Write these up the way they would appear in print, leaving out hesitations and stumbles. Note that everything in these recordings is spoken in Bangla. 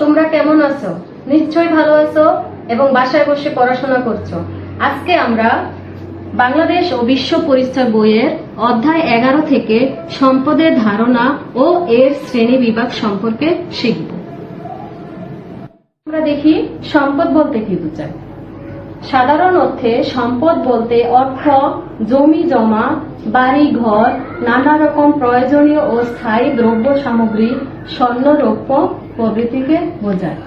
তোমরা কেমন আছো? নিশ্চয়ই ভালো আছো এবং বাসায় বসে পড়াশোনা করছো। আজকে আমরা বাংলাদেশ ও বিশ্ব পরিচয় বইয়ের অধ্যায় 11 থেকে সম্পদের ধারণা ও এর শ্রেণী বিভাগ সম্পর্কে শিখব। আমরা দেখি সম্পদ বলতে কি বোঝায়। সাধারণ অর্থে সম্পদ বলতে অর্থ, জমি জমা, বাড়ি ঘর, নানা রকম প্রয়োজনীয় ও স্থায়ী দ্রব্য সামগ্রী, স্বর্ণ রৌপ্য প্রভৃতিকে বোঝায়।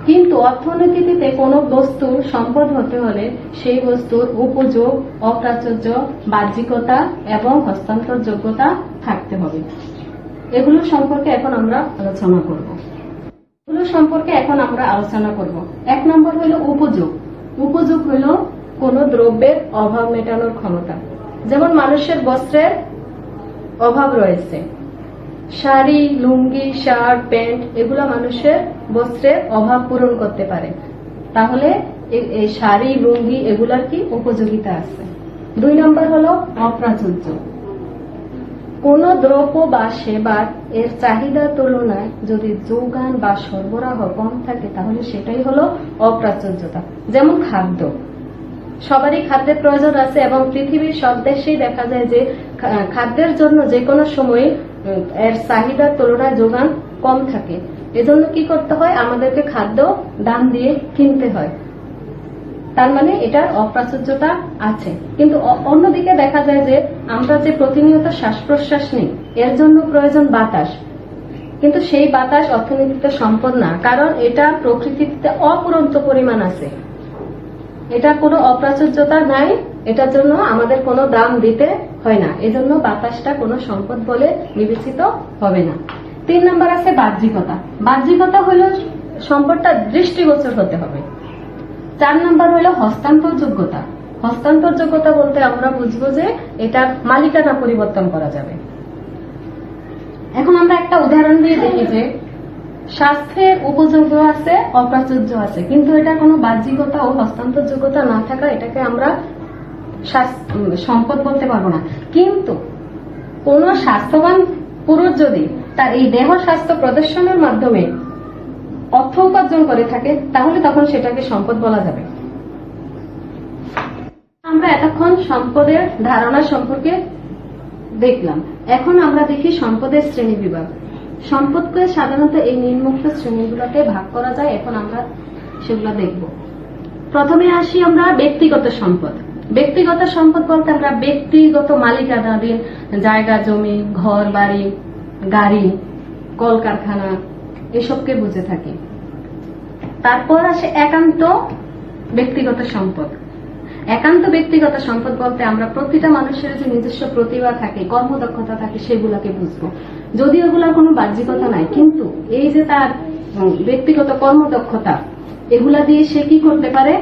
কিন্তু অর্থনীতিতে কোনো বস্তুর সম্পদ হতে হলে সেই বস্তুর উপযোগ, অপ্রাচুর্য, বাহ্যিকতা এবং হস্তান্তরযোগ্যতা থাকতে হবে। এগুলো সম্পর্কে এখন আমরা আলোচনা করব। এক নম্বর হলো উপযোগ। উপযোগ হলো কোনো দ্রব্যের অভাব মেটানোর ক্ষমতা। যেমন মানুষের বস্ত্রের অভাব রয়েছে, শাড়ি, লুঙ্গি, শার্ট, প্যান্ট এগুলা মানুষের বস্ত্রের অভাব পূরণ করতে পারে। তাহলে এই শাড়ি, লুঙ্গি এগুলার কি উপযোগিতা আছে। 2 নম্বর হলো অপ্রাচুর্য। কোন দ্রব্য বা সেবার এর চাহিদার তুলনায় যদি যোগান বা সরবরাহ কম থাকে তাহলে সেটাই হলো অপ্রাচুর্যতা। যেমন খাদ্য, সবারই খাদ্যের প্রয়োজন আছে এবং পৃথিবীর সব দেশেই দেখা যায় যে খাদ্যের জন্য যে কোনো সময় এর চাহিদার তুলনায় যোগান কম থাকে। এজন্য কি করতে হয়, আমাদেরকে খাদ্য দাম দিয়ে কিনতে হয়। তার মানে এটার অপ্রাচুর্যতা আছে। কিন্তু অন্যদিকে দেখা যায় যে আমরা যে প্রতিনিয়ত শ্বাস প্রশ্বাস নিই এর জন্য প্রয়োজন বাতাস, কিন্তু সেই বাতাস অর্থনীতিতে সম্পদ না, কারণ এটা প্রকৃতিতে অপূরন্ত পরিমাণ আছে। এটা কোনো অপ্রাচুর্যতা নাই, এটার জন্য আমাদের কোনো দাম দিতে হয় না। এজন্য বাতাসটা কোনো সম্পদ বলে বিবেচিত হবে না। 3 নম্বর আছে বাহ্যিকতা। বাহ্যিকতা হলো সম্পদটা দৃষ্টিগোচর হতে হবে। 4 নম্বর হলো হস্তান্তরযোগ্যতা। হস্তান্তরযোগ্যতা বলতে আমরা বুঝবো যে এটার মালিকানা পরিবর্তন করা যাবে। এখন আমরা একটা উদাহরণ দিয়ে দেখি যে স্বাস্থ্যের উপযোগ্য আছে, অপ্রাচুর্য আছে, কিন্তু এটা কোনো বাহ্যিকতা ও হস্তান্তরযোগ্যতা না থাকা এটাকে আমরা সম্পদ বলতে পারবো না। কিন্তু কোন স্বাস্থ্যবান পুরুষ যদি তার এই দেহ স্বাস্থ্য প্রদর্শনের মাধ্যমে অর্থ উপার্জন করে থাকে তাহলে তখন সেটাকে সম্পদ বলা যাবে। আমরা এতক্ষণ সম্পদের ধারণা সম্পর্কে দেখলাম। এখন আমরা দেখি সম্পদের শ্রেণী বিভাগ। সম্পদকে সাধারণত এই নিম্নোক্ত শ্রেণীগুলোতে ভাগ করা যায়। এখন আমরা সেগুলো দেখব। প্রথমে আসি আমরা ব্যক্তিগত সম্পদ। ব্যক্তিগত সম্পদ বলতে আমরা ব্যক্তিগত মালিকানাধীন জায়গা, জমি, ঘর বাড়ি, গাড়ি, কলকারখানা এসবকে বুঝে থাকি। তারপর আসে একান্ত ব্যক্তিগত সম্পদ। একান্ত ব্যক্তিগত সম্পদ বলতে আমরা প্রতিটা মানুষের যে নিজস্ব প্রতিভা থাকে, কর্মদক্ষতা থাকে সেগুলাকে বুঝবো। যদিও এগুলার কোনো বাহ্যিকতা নাই, কিন্তু এই যে তার ব্যক্তিগত কর্মদক্ষতা এগুলা দিয়ে সে কি করতে পারে,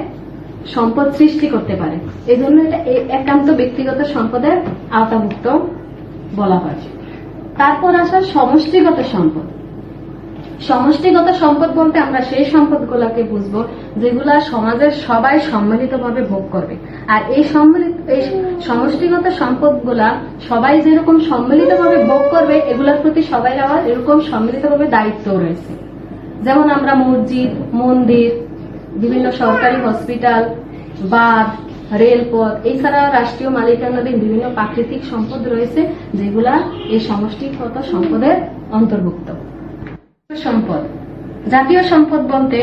সম্পদ সৃষ্টি করতে পারে। এই জন্য এটা একান্ত ব্যক্তিগত সম্পদের আওতাভুক্ত বলা হয়। তারপর আসা সমষ্টিগত সম্পদ। সমষ্টিগত সম্পদ বলতে আমরা সেই সম্পদগুলোকে বুঝবো যেগুলা সমাজের সবাই সম্মিলিতভাবে ভোগ করবে। আর এই সমষ্টিগত সম্পদগুলা সবাই যেরকম সম্মিলিতভাবে ভোগ করবে এগুলোর প্রতি সবাই আবার এরকম সম্মিলিতভাবে দায়িত্ব রয়েছে। যেমন আমরা মসজিদ, মন্দির, বিভিন্ন সরকারি হসপিটাল, বাঁধ, রেলপথ, এছাড়া রাষ্ট্রীয় মালিকানাধীন বিভিন্ন প্রাকৃতিক সম্পদ রয়েছে যেগুলা এই সমষ্টিগত সম্পদের অন্তর্ভুক্ত। সম্পদ, জাতীয় সম্পদ বলতে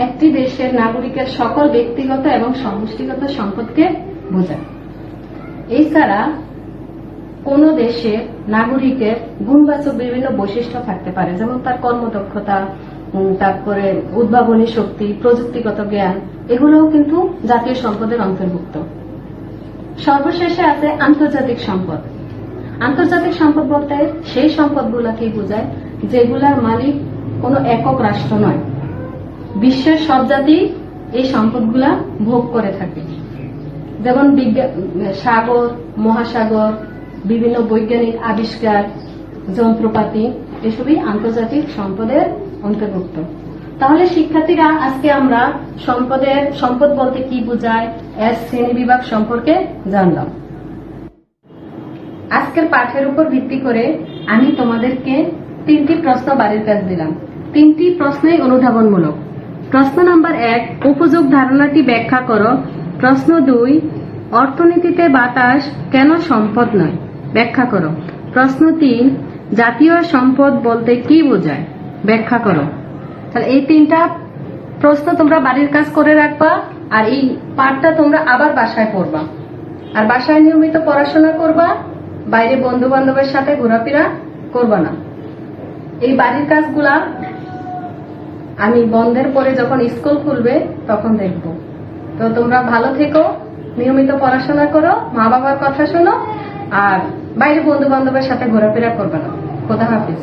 একটি দেশের নাগরিকের সকল ব্যক্তিগত এবং সমষ্টিগত সম্পদকে বোঝায়। এছাড়া কোন দেশের নাগরিকের গুণবাচক বিভিন্ন বৈশিষ্ট্য থাকতে পারে, যেমন তার কর্মদক্ষতা, তারপরে উদ্ভাবনী শক্তি, প্রযুক্তিগত জ্ঞান, এগুলোও কিন্তু জাতীয় সম্পদের অন্তর্ভুক্ত। সর্বশেষে আছে আন্তর্জাতিক সম্পদ। আন্তর্জাতিক সম্পদ বলতে সেই সম্পদগুলোকে বোঝায় যেগুলার মালিক কোনো একক রাষ্ট্র নয়, বিশ্বের সব জাতি এই সম্পদগুলা ভোগ করে থাকে। যেমন সাগর, মহাসাগর, বিভিন্ন বৈজ্ঞানিক আবিষ্কার, যন্ত্রপাতি এসবই আন্তর্জাতিক সম্পদের অন্তর্ভুক্ত। তাহলে শিক্ষার্থীরা, আজকে আমরা সম্পদ বলতে কি বোঝায় এর শ্রেণী বিভাগ সম্পর্কে জানলাম। আজকের পাঠের উপর ভিত্তি করে আমি তোমাদেরকে 3টি প্রশ্ন বাড়ির কাজ দিলাম। তিনটি প্রশ্নই অনুধাবনমূলক। প্রশ্ন নম্বর 1, উপযোগ ধারণাটি ব্যাখ্যা করো। প্রশ্ন 2, অর্থনীতিতে বাতাস কেন সম্পদ নয়, ব্যাখ্যা করো। প্রশ্ন 3, জাতীয় সম্পদ বলতে কি বোঝায়, ব্যাখ্যা করো। তাহলে এই তিনটা প্রশ্ন তোমরা বাড়ির কাজ করে রাখবা, আর এই পাঠটা তোমরা আবার বাসায় পড়বা, আর বাসায় নিয়মিত পড়াশোনা করবা, বাইরে বন্ধু বান্ধবের সাথে ঘোরাফেরা করবা না। এই বাড়ির কাজগুলা আমি বন্ধের পরে যখন স্কুল খুলবে তখন দেখব। তো তোমরা ভালো থেকো, নিয়মিত পড়াশোনা করো, মা বাবার কথা শোনো, আর বাইরে বন্ধু বান্ধবের সাথে ঘোরাফেরা করবে না। খোদা হাফিজ।